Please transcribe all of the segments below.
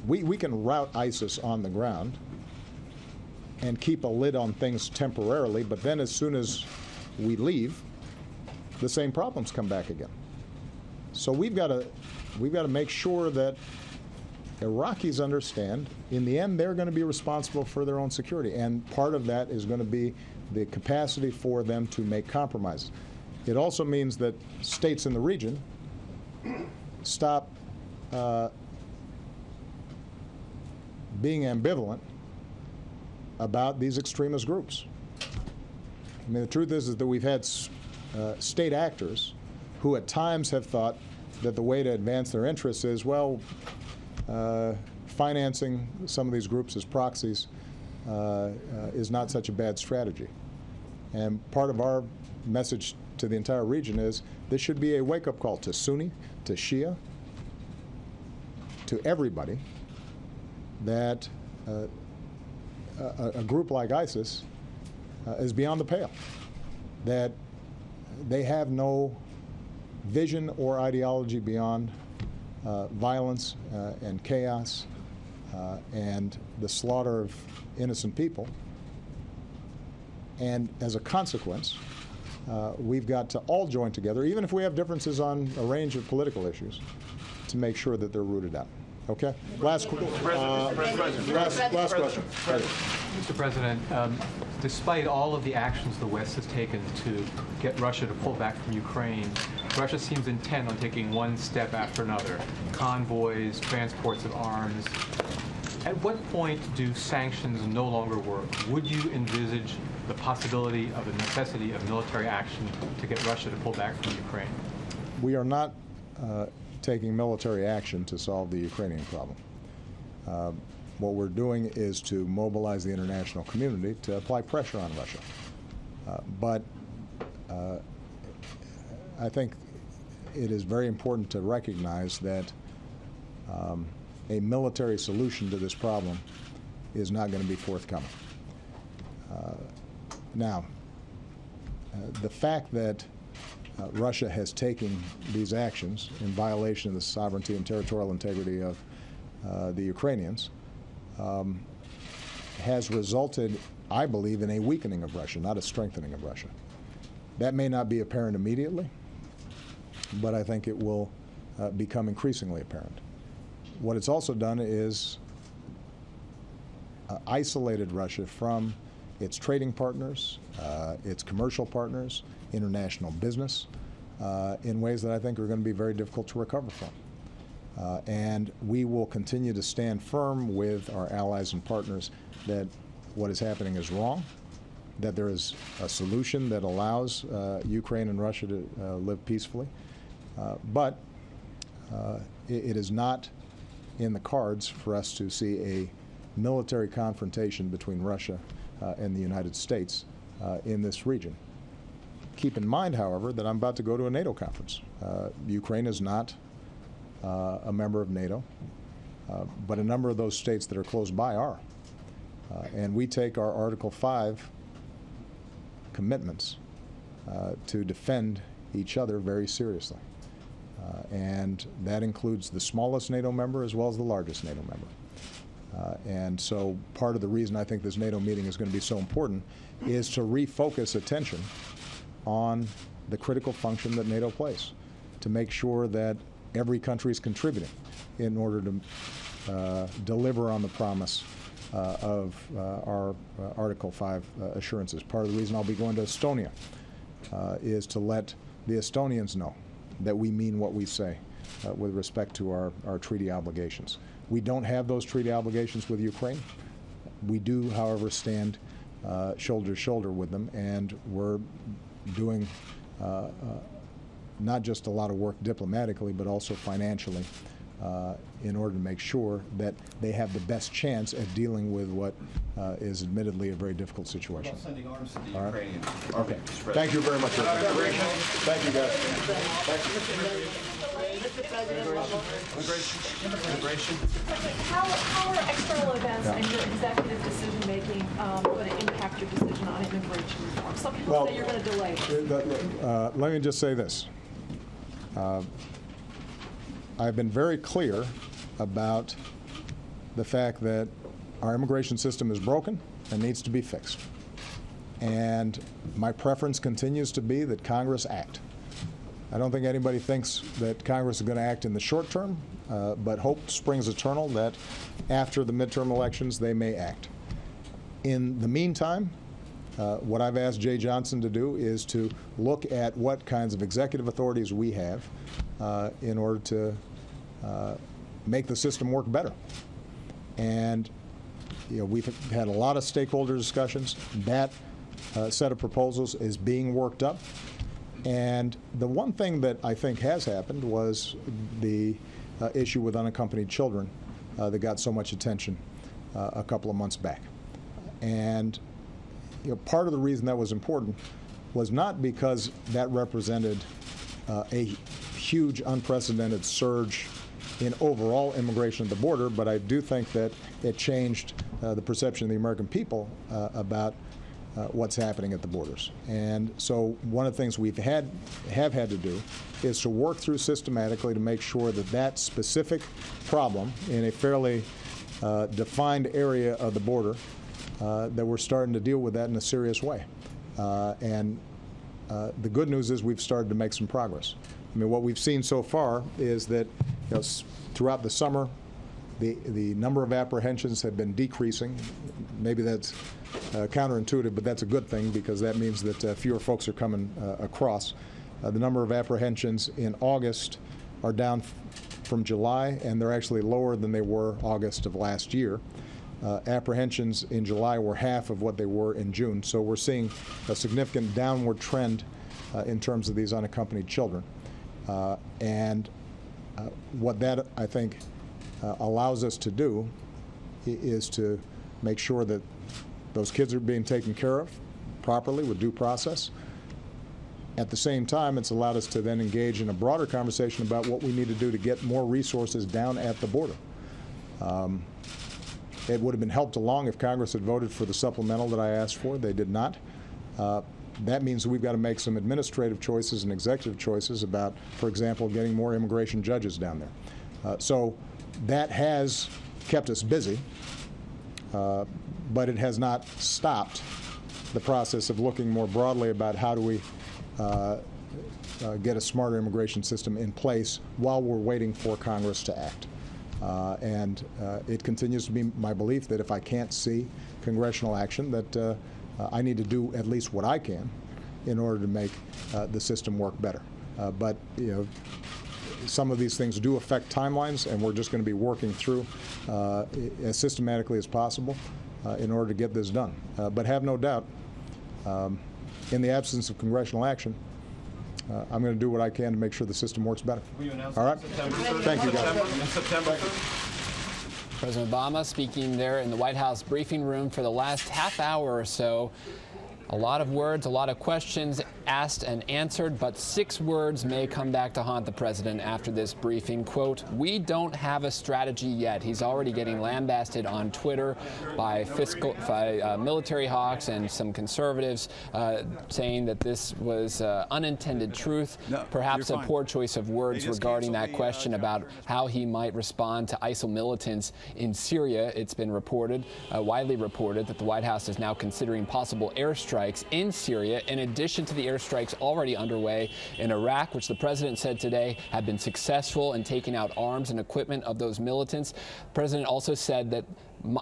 we can rout ISIS on the ground and keep a lid on things temporarily, but then as soon as we leave, the same problems come back again. So we've got to make sure that Iraqis understand, in the end, they're going to be responsible for their own security, and part of that is going to be the capacity for them to make compromises. It also means that states in the region stop being ambivalent about these extremist groups. I mean, the truth is that we've had state actors who at times have thought that the way to advance their interests is, well, financing some of these groups as proxies is not such a bad strategy. And part of our message to the entire region is this should be a wake-up call to Sunni, to Shia, to everybody, that a group like ISIS is beyond the pale, that they have no vision or ideology beyond violence and chaos and the slaughter of innocent people. And as a consequence, we've got to all join together, even if we have differences on a range of political issues, to make sure that they're rooted out. Okay? Last question. Mr. President, despite all of the actions the West has taken to get Russia to pull back from Ukraine, Russia seems intent on taking one step after another. Convoys, transports of arms. At what point do sanctions no longer work? Would you envisage the possibility of the necessity of military action to get Russia to pull back from Ukraine? We are not taking military action to solve the Ukrainian problem. What we're doing is to mobilize the international community to apply pressure on Russia. But I think it is very important to recognize that a military solution to this problem is not going to be forthcoming. Now, the fact that Russia has taken these actions in violation of the sovereignty and territorial integrity of the Ukrainians has resulted, I believe, in a weakening of Russia, not a strengthening of Russia. That may not be apparent immediately, but I think it will become increasingly apparent. What it's also done is isolated Russia from its trading partners, its commercial partners, international business, in ways that I think are going to be very difficult to recover from. And we will continue to stand firm with our allies and partners that what is happening is wrong, that there is a solution that allows Ukraine and Russia to live peacefully. But it is not in the cards for us to see a military confrontation between Russia and the United States in this region. Keep in mind, however, that I'm about to go to a NATO conference. Ukraine is not a member of NATO, but a number of those states that are close by are. And we take our Article 5 commitments to defend each other very seriously. And that includes the smallest NATO member as well as the largest NATO member. And so part of the reason I think this NATO meeting is going to be so important is to refocus attention on the critical function that NATO plays, to make sure that every country is contributing in order to deliver on the promise of our Article 5 assurances. Part of the reason I'll be going to Estonia is to let the Estonians know that we mean what we say with respect to our treaty obligations. We don't have those treaty obligations with Ukraine. We do, however, stand shoulder to shoulder with them, and we're doing not just a lot of work diplomatically, but also financially in order to make sure that they have the best chance at dealing with what is admittedly a very difficult situation. About sending arms to the All right. Ukrainians. Okay. Thank you very much. Thank you, guys. How are external events and your executive decision-making going to impact your decision on immigration reform? Some people say you're going to delay. Let me just say this. I've been very clear about the fact that our immigration system is broken and needs to be fixed. And my preference continues to be that Congress act. I don't think anybody thinks that Congress is going to act in the short term, but hope springs eternal that after the midterm elections they may act. In the meantime, what I've asked Jay Johnson to do is to look at what kinds of executive authorities we have in order to make the system work better. And we've had a lot of stakeholder discussions. That set of proposals is being worked up. And the one thing that I think has happened was the issue with unaccompanied children that got so much attention a couple of months back. And part of the reason that was important was not because that represented a huge, unprecedented surge in overall immigration at the border, but I do think that it changed the perception of the American people about what's happening at the borders. And so one of the things we've have had to do is to work through systematically to make sure that that specific problem in a fairly defined area of the border, that we're starting to deal with that in a serious way. And the good news is we've started to make some progress. I mean, what we've seen so far is that throughout the summer, the number of apprehensions have been decreasing. Maybe that's counterintuitive, but that's a good thing because that means that fewer folks are coming across. The number of apprehensions in August are down from July, and they're actually lower than they were August of last year. Apprehensions in July were half of what they were in June, so we're seeing a significant downward trend in terms of these unaccompanied children. And what that, I think, allows us to do is to make sure that those kids are being taken care of properly with due process. At the same time, it's allowed us to then engage in a broader conversation about what we need to do to get more resources down at the border. It would have been helped along if Congress had voted for the supplemental that I asked for. They did not. That means we've got to make some administrative choices and executive choices about, for example, getting more immigration judges down there. So that has kept us busy, but it has not stopped the process of looking more broadly about how do we get a smarter immigration system in place while we're waiting for Congress to act. And it continues to be my belief that if I can't see congressional action, that I need to do at least what I can in order to make the system work better. But some of these things do affect timelines, and we're just going to be working through as systematically as possible in order to get this done. But have no doubt, in the absence of congressional action, I'm going to do what I can to make sure the system works better. All right? Thank you, guys. September. President Obama speaking there in the White House briefing room for the last half hour or so. A lot of words, a lot of questions asked and answered, but 6 words may come back to haunt the president after this briefing. Quote, "We don't have a strategy yet." He's already getting lambasted on Twitter by military hawks and some conservatives saying that this was unintended truth, perhaps a poor choice of words regarding that question about how he might respond to ISIL militants in Syria. It's been reported, widely reported, that the White House is now considering possible airstrikes in Syria, in addition to the airstrikes already underway in Iraq, which the president said today have been successful in taking out arms and equipment of those militants. The president also said that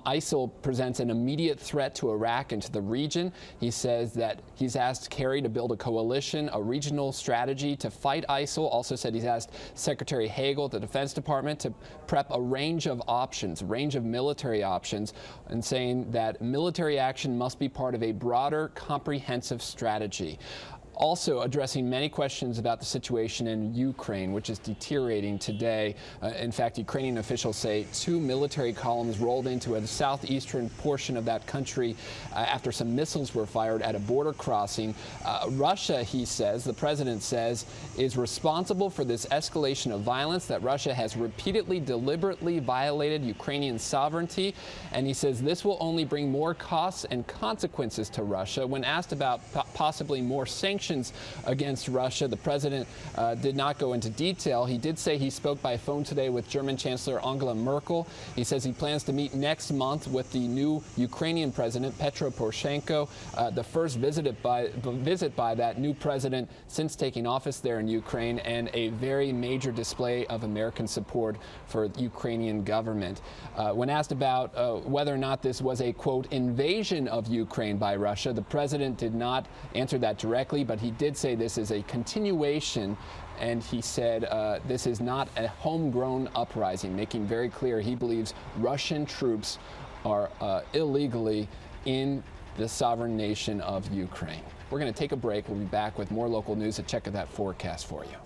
ISIL presents an immediate threat to Iraq and to the region. He says that he's asked Kerry to build a coalition, a regional strategy to fight ISIL. Also said he's asked Secretary Hagel at the Defense Department to prep a range of options, a range of military options, and saying that military action must be part of a broader, comprehensive strategy. Also addressing many questions about the situation in Ukraine, which is deteriorating today. In fact, Ukrainian officials say 2 military columns rolled into a southeastern portion of that country after some missiles were fired at a border crossing. Russia, he says, the president says, is responsible for this escalation of violence, that Russia has repeatedly, deliberately violated Ukrainian sovereignty. And he says this will only bring more costs and consequences to Russia. When asked about possibly more sanctions sanctions against Russia. The president did not go into detail. He did say he spoke by phone today with German Chancellor Angela Merkel. He says he plans to meet next month with the new Ukrainian president, Petro Poroshenko, the first visit by that new president since taking office there in Ukraine, and a very major display of American support for the Ukrainian government. When asked about whether or not this was a, quote, invasion of Ukraine by Russia, the president did not answer that directly, but he did say this is a continuation, and he said this is not a homegrown uprising, making very clear he believes Russian troops are illegally in the sovereign nation of Ukraine. We're going to take a break. We'll be back with more local news. A check of that forecast for you.